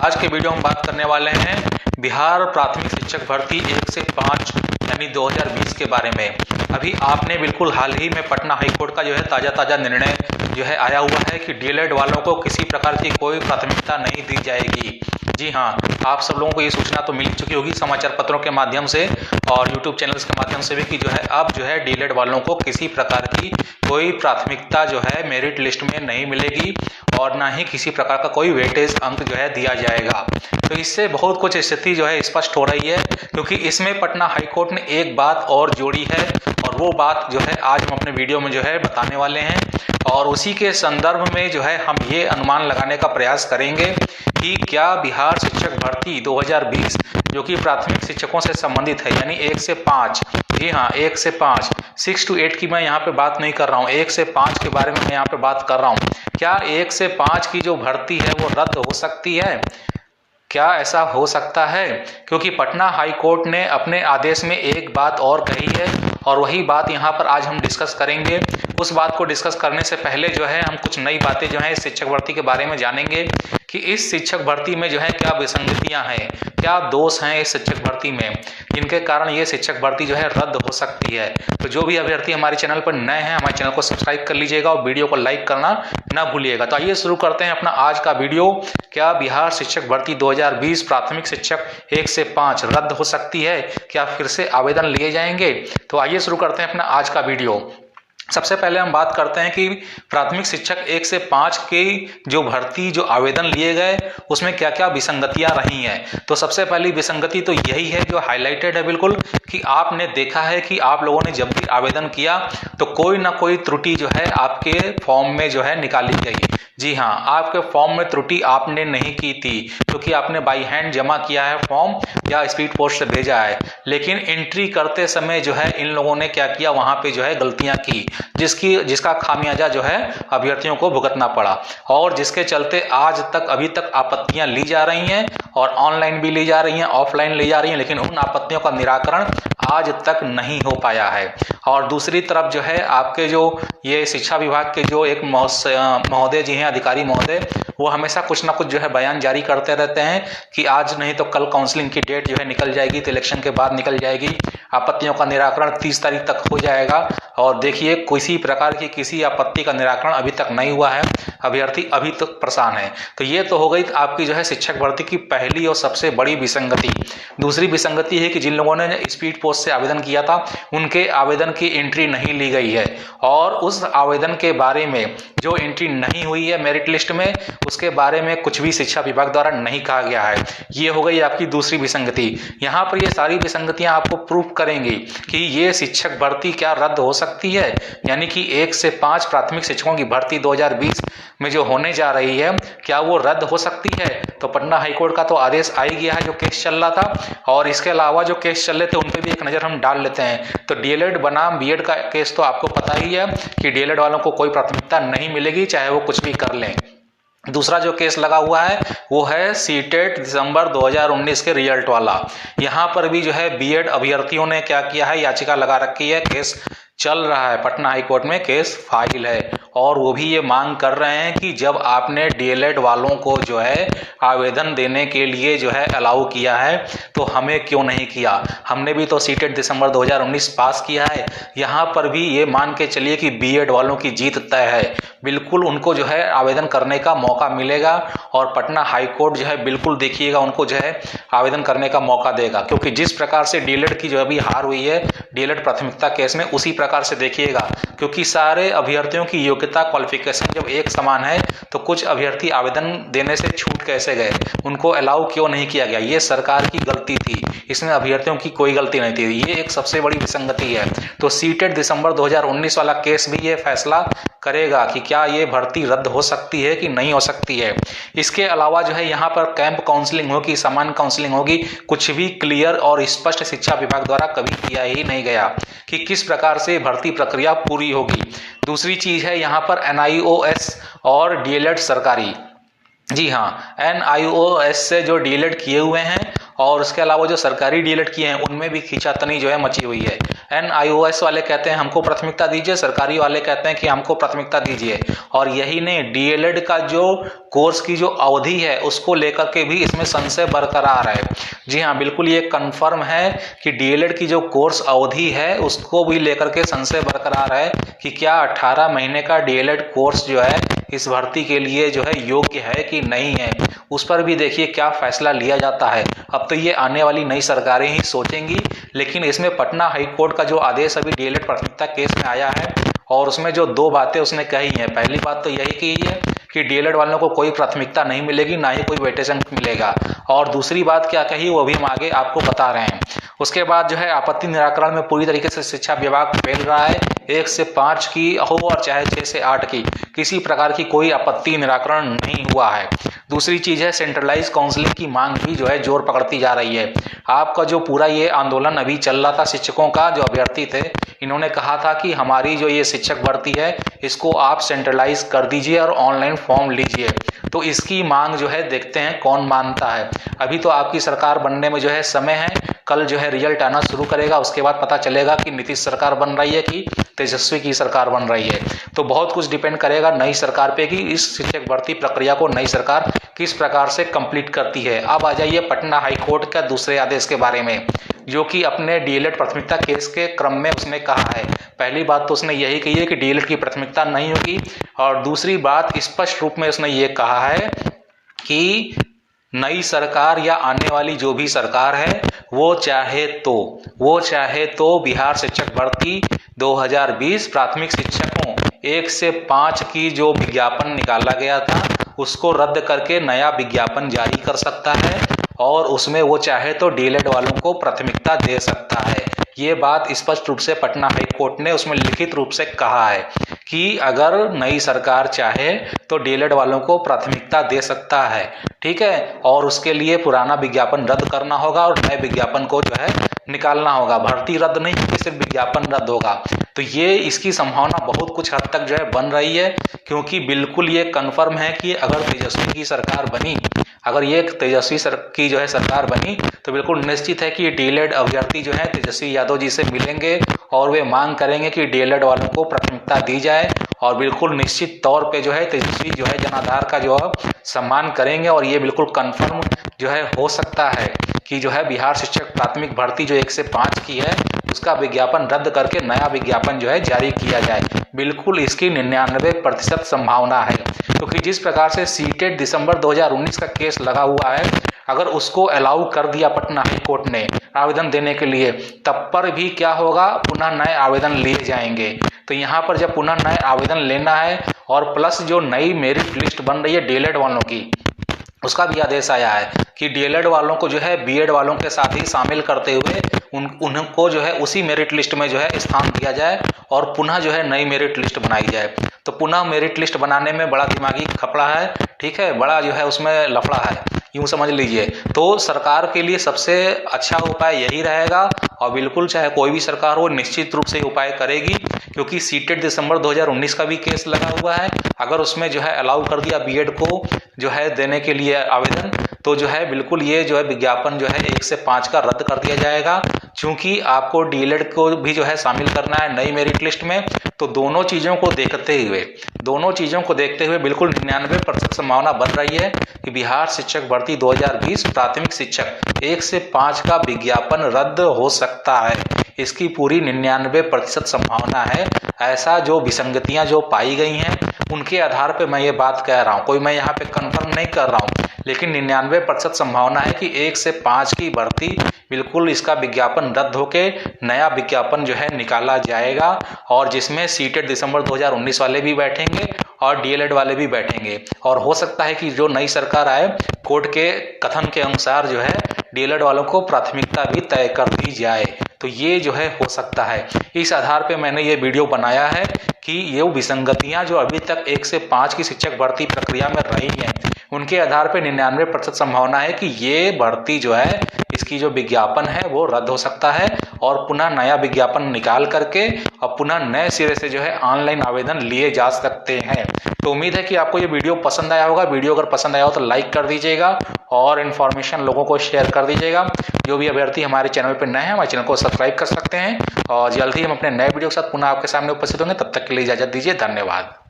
आज के वीडियो में बात करने वाले हैं बिहार प्राथमिक शिक्षक भर्ती 1 से 5 यानी 2020 के बारे में। अभी आपने बिल्कुल हाल ही में पटना हाईकोर्ट का ताज़ा निर्णय आया हुआ है कि डीएलएड वालों को किसी प्रकार की कोई प्राथमिकता नहीं दी जाएगी। जी हाँ, आप सब लोगों को ये सूचना तो मिल चुकी होगी समाचार पत्रों के माध्यम से और यूट्यूब चैनल्स के माध्यम से भी कि अब डीएलएड वालों को किसी प्रकार की कोई प्राथमिकता मेरिट लिस्ट में नहीं मिलेगी और ना ही किसी प्रकार का कोई वेटेज अंक दिया जाएगा। तो इससे बहुत कुछ स्थिति स्पष्ट हो रही है, क्योंकि इसमें पटना हाईकोर्ट ने एक बात और जोड़ी है और वो बात आज हम अपने वीडियो में बताने वाले हैं और उसी के संदर्भ में हम ये अनुमान लगाने का प्रयास करेंगे कि क्या बिहार शिक्षक भर्ती 2020 जो कि प्राथमिक शिक्षकों से संबंधित है यानी 1 से 5, जी हाँ 1 से 5, 6 to 8 की मैं यहाँ पे बात नहीं कर रहा हूँ, 1 से 5 के बारे में मैं यहाँ पे बात कर रहा हूँ। क्या 1 से 5 की जो भर्ती है वो रद्द हो सकती है? क्या ऐसा हो सकता है? क्योंकि पटना हाई कोर्ट ने अपने आदेश में एक बात और कही है और वही बात यहाँ पर आज हम डिस्कस करेंगे। उस बात को डिस्कस करने से पहले हम कुछ नई बातें इस शिक्षक भर्ती के बारे में जानेंगे कि इस शिक्षक भर्ती में क्या विसंगतियां हैं, क्या दोष हैं इस शिक्षक भर्ती में, जिनके कारण ये शिक्षक भर्ती रद्द हो सकती है। तो जो भी अभ्यर्थी हमारे चैनल पर नए हैं, हमारे चैनल को सब्सक्राइब कर लीजिएगा और वीडियो को लाइक करना ना भूलिएगा। तो आइए शुरू करते हैं अपना आज का वीडियो। क्या बिहार शिक्षक भर्ती 2020 प्राथमिक शिक्षक 1 से 5 रद्द हो सकती है? क्या फिर से आवेदन लिए जाएंगे? तो आइए शुरू करते हैं अपना आज का वीडियो। सबसे पहले हम बात करते हैं कि प्राथमिक शिक्षक 1 से 5 की जो भर्ती जो आवेदन लिए गए उसमें क्या क्या विसंगतियां रही हैं। तो सबसे पहली विसंगति तो यही है जो हाईलाइटेड है बिल्कुल, कि आपने देखा है कि आप लोगों ने जब भी आवेदन किया तो कोई ना कोई त्रुटि आपके फॉर्म में निकाली गई। जी हाँ, आपके फॉर्म में त्रुटि आपने नहीं की थी क्योंकि आपने बाई हैंड जमा किया है फॉर्म या स्पीड पोस्ट से भेजा है, लेकिन एंट्री करते समय इन लोगों ने क्या किया, वहां पे गलतियां की जिसका खामियाजा अभ्यर्थियों को भुगतना पड़ा और जिसके चलते आज तक अभी तक आपत्तियां ली जा रही हैं और ऑनलाइन भी ली जा रही हैं, ऑफलाइन ली जा रही हैं, लेकिन उन आपत्तियों का निराकरण आज तक नहीं हो पाया है। और दूसरी तरफ आपके ये शिक्षा विभाग के एक महोदय जी हैं, अधिकारी महोदय, वो हमेशा कुछ ना कुछ बयान जारी करते रहते हैं कि आज नहीं तो कल काउंसलिंग की डेट निकल जाएगी, तो इलेक्शन के बाद निकल जाएगी, आपत्तियों का निराकरण 30 तारीख तक हो जाएगा। और देखिए किसी प्रकार की किसी आपत्ति का निराकरण अभी तक नहीं हुआ है, अभ्यर्थी अभी तक परेशान है। तो ये तो हो गई आपकी शिक्षक भर्ती की पहली और सबसे बड़ी विसंगति। दूसरी विसंगति है कि जिन लोगों ने स्पीड पोस्ट से आवेदन किया था उनके आवेदन की एंट्री नहीं ली गई है और उस आवेदन के बारे में जो एंट्री नहीं हुई है मेरिट लिस्ट में, उसके बारे में कुछ भी शिक्षा विभाग द्वारा नहीं कहा गया है। ये हो गई आपकी दूसरी विसंगति। यहाँ पर ये सारी विसंगतियां आपको प्रूफ करेंगी कि ये शिक्षक भर्ती क्या रद्द हो सकती है, यानी कि 1 से 5 प्राथमिक शिक्षकों की भर्ती 2020 में जो होने जा रही है क्या वो रद्द हो सकती है। तो पटना हाईकोर्ट का तो आदेश आ ही गया है, जो केस चल रहा था, और इसके अलावा जो केस चल रहे थे उन पे भी एक नजर हम डाल लेते हैं। तो डीएलएड बनाम बीएड का केस तो आपको पता ही है कि डीएलएड वालों को कोई प्राथमिकता नहीं मिलेगी चाहे वो कुछ भी कर लें। दूसरा जो केस लगा हुआ है वो है सीटेट दिसंबर 2019 के रिजल्ट वाला। यहाँ पर भी बीएड अभ्यर्थियों ने क्या किया है, याचिका लगा रखी है, केस चल रहा है, पटना हाई कोर्ट में केस फाइल है और वो भी ये मांग कर रहे हैं कि जब आपने डीएलएड वालों को आवेदन देने के लिए अलाउ किया है तो हमें क्यों नहीं किया। हमने भी तो सीटेट दिसंबर 2019 पास किया है। यहाँ पर भी ये मान के चलिए कि बीएड वालों की जीत तय है, बिल्कुल उनको आवेदन करने का मौका मिलेगा और पटना हाई कोर्ट बिल्कुल देखिएगा उनको आवेदन करने का मौका देगा, क्योंकि जिस प्रकार से डीएलएड की अभी हार हुई है डीएलएड प्राथमिकता केस में, उसी प्रकार से देखिएगा, क्योंकि सारे अभ्यर्थियों की योग्यता क्वालिफिकेशन जब एक समान है तो कुछ अभ्यर्थी आवेदन देने से छूट कैसे गए, उनको अलाउ क्यों नहीं किया गया। ये सरकार की गलती थी, इसमें अभ्यर्थियों की कोई गलती नहीं थी। ये एक सबसे बड़ी विसंगति है। तो सीटेट दिसंबर 2019 वाला केस भी ये फैसला करेगा कि क्या ये भर्ती रद्द हो सकती है कि नहीं हो सकती है। इसके अलावा यहाँ पर कैंप काउंसलिंग होगी, सामान्य काउंसलिंग होगी, कुछ भी क्लियर और स्पष्ट शिक्षा विभाग द्वारा कभी किया ही नहीं गया कि किस प्रकार से भर्ती प्रक्रिया पूरी होगी। दूसरी चीज है यहाँ पर एनआईओएस और डीएलएड सरकारी, जी हाँ एनआईओएस से जो डीएलएड किए हुए हैं और उसके अलावा जो सरकारी डीएलएड किए हैं उनमें भी खींचातानी मची हुई है। NIOS वाले कहते हैं हमको प्राथमिकता दीजिए, सरकारी वाले कहते हैं कि हमको प्राथमिकता दीजिए। और यही नहीं, DLED का जो कोर्स की जो अवधि है उसको लेकर के भी इसमें संशय बरकरार है। जी हाँ, बिल्कुल ये कंफर्म है कि DLED की जो कोर्स अवधि है उसको भी लेकर के संशय बरकरार है कि क्या 18 महीने का DLED कोर्स जो है इस भर्ती के लिए जो है योग्य है कि नहीं है। उस पर भी देखिए क्या फैसला लिया जाता है। अब तो ये आने वाली नई सरकारें ही सोचेंगी, लेकिन इसमें पटना हाई कोर्ट का जो आदेश अभी DLED प्राथमिकता केस में आया है और उसमें जो 2 बातें उसने कही हैं, पहली बात तो यही की है कि DLED वालों को कोई प्राथमिकता नहीं मिलेगी, ना ही कोई वेटेज अंक मिलेगा। और दूसरी बात क्या कही वो भी हम आगे आपको बता रहे हैं। उसके बाद जो है आपत्ति निराकरण में पूरी तरीके से शिक्षा विभाग फैल रहा है। 1 से 5 की हो और चाहे 6 से 8 की, किसी प्रकार की कोई आपत्ति निराकरण नहीं हुआ है। दूसरी चीज है सेंट्रलाइज काउंसलिंग की मांग भी जो है जोर पकड़ती जा रही है। आपका जो पूरा ये आंदोलन अभी चल रहा था शिक्षकों का, जो अभ्यर्थी थे इन्होंने कहा था कि हमारी जो ये शिक्षक भर्ती है इसको आप सेंट्रलाइज कर दीजिए और ऑनलाइन फॉर्म लीजिए। तो इसकी मांग जो है देखते हैं कौन मानता है। अभी तो आपकी सरकार बनने में जो है समय है, कल जो है रिजल्ट आना शुरू करेगा, उसके बाद पता चलेगा कि नीतीश सरकार बन रही है कि तेजस्वी की सरकार बन रही है। तो बहुत कुछ डिपेंड करेगा नई सरकार पे कि इस शिक्षक भर्ती प्रक्रिया को नई सरकार किस प्रकार से कंप्लीट करती है। अब आ जाइए पटना हाई कोर्ट का दूसरे आदेश के बारे में, जो कि अपने DLED प्राथमिकता केस के क्रम में उसने कहा है। पहली बात तो उसने यही कही है कि DLED की प्राथमिकता नहीं होगी, और दूसरी बात स्पष्ट रूप में उसने ये कहा है कि नई सरकार या आने वाली जो भी सरकार है वो चाहे तो बिहार शिक्षक भर्ती 2020 प्राथमिक शिक्षकों 1 से 5 की जो विज्ञापन निकाला गया था उसको रद्द करके नया विज्ञापन जारी कर सकता है, और उसमें वो चाहे तो DLED वालों को प्राथमिकता दे सकता है। ये बात स्पष्ट रूप से पटना हाई कोर्ट ने उसमें लिखित रूप से कहा है कि अगर नई सरकार चाहे तो DLED वालों को प्राथमिकता दे सकता है, ठीक है, और उसके लिए पुराना विज्ञापन रद्द करना होगा और नए विज्ञापन को जो है निकालना होगा। भर्ती रद्द नहीं होगी, सिर्फ विज्ञापन रद्द होगा। तो ये इसकी संभावना बहुत कुछ हद तक जो है बन रही है, क्योंकि बिल्कुल ये कंफर्म है कि अगर तेजस्वी की सरकार बनी, अगर ये तेजस्वी की जो है सरकार बनी तो बिल्कुल निश्चित है कि DLED अभ्यर्थी जो है तेजस्वी यादव जी से मिलेंगे और वे मांग करेंगे कि DLED वालों को प्राथमिकता दी जाए, और बिल्कुल निश्चित तौर पे जो है तेजस्वी जो है जनाधार का जो है सम्मान करेंगे। और ये बिल्कुल कंफर्म जो है हो सकता है कि जो है बिहार शिक्षक प्राथमिक भर्ती जो 1 से 5 की है उसका विज्ञापन रद्द करके नया विज्ञापन जो है जारी किया जाए। बिल्कुल इसकी 99% संभावना है, क्योंकि जिस प्रकार से सीटेट दिसंबर 2019 का केस लगा हुआ है, अगर उसको अलाउ कर दिया पटना हाई कोर्ट ने आवेदन देने के लिए, तब पर भी क्या होगा, पुनः नए आवेदन लिए जाएंगे। तो यहाँ पर जब पुनः नए आवेदन लेना है और प्लस जो नई मेरिट लिस्ट बन रही है DLED वालों की, उसका भी आदेश आया है कि DLED वालों को जो है BEd वालों के साथ ही शामिल करते हुए उनको जो है उसी मेरिट लिस्ट में जो है स्थान दिया जाए और पुनः जो है नई मेरिट लिस्ट बनाई जाए। तो पुनः मेरिट लिस्ट बनाने में बड़ा दिमागी खपड़ा है, ठीक है, बड़ा जो है उसमें लफड़ा है, यूं समझ लीजिए। तो सरकार के लिए सबसे अच्छा उपाय यही रहेगा, और बिल्कुल चाहे कोई भी सरकार हो निश्चित रूप से उपाय करेगी, क्योंकि सीटेट दिसंबर 2019 का भी केस लगा हुआ है। अगर उसमें जो है अलाउ कर दिया BEd को जो है देने के लिए आवेदन, तो जो है बिल्कुल ये जो है विज्ञापन जो है 1 से 5 का रद्द कर दिया जाएगा। चूंकि आपको DLED को भी जो है शामिल करना है नई मेरिट लिस्ट में, तो दोनों चीजों को देखते हुए बिल्कुल 99% संभावना बन रही है कि बिहार शिक्षक भर्ती 2020 प्राथमिक शिक्षक 1 से 5 का विज्ञापन रद्द हो सकता है। इसकी पूरी 99% संभावना है। ऐसा जो विसंगतियां जो पाई गई हैं उनके आधार पे मैं ये बात कह रहा हूं, कोई मैं यहाँ पे कंफर्म नहीं कर रहा हूं, लेकिन 99% संभावना है कि 1 से 5 की भर्ती बिल्कुल इसका विज्ञापन रद्द होके नया विज्ञापन जो है निकाला जाएगा, और जिसमें सीटेट दिसंबर 2019 वाले भी बैठेंगे और DLED वाले भी बैठेंगे। और हो सकता है कि जो नई सरकार आए, कोर्ट के कथन के अनुसार जो है DLED वालों को प्राथमिकता भी तय कर दी जाए। तो ये जो है हो सकता है। इस आधार पे मैंने ये वीडियो बनाया है कि ये विसंगतियां जो अभी तक 1 से 5 की शिक्षक भर्ती प्रक्रिया में रही हैं उनके आधार पर 99% संभावना है कि ये भर्ती जो है, इसकी जो विज्ञापन है वो रद्द हो सकता है और पुनः नया विज्ञापन निकाल करके और पुनः नए सिरे से जो है ऑनलाइन आवेदन लिए जा सकते हैं। तो उम्मीद है कि आपको ये वीडियो पसंद आया होगा। वीडियो अगर पसंद आया हो तो लाइक कर दीजिएगा और इन्फॉर्मेशन लोगों को शेयर कर दीजिएगा। जो भी अभ्यर्थी हमारे चैनल पर नए हैं, हमारे चैनल को सब्सक्राइब कर सकते हैं और जल्द ही हम अपने नए वीडियो के साथ पुनः आपके सामने उपस्थित होंगे। तब तक के लिए इजाजत दीजिए। धन्यवाद।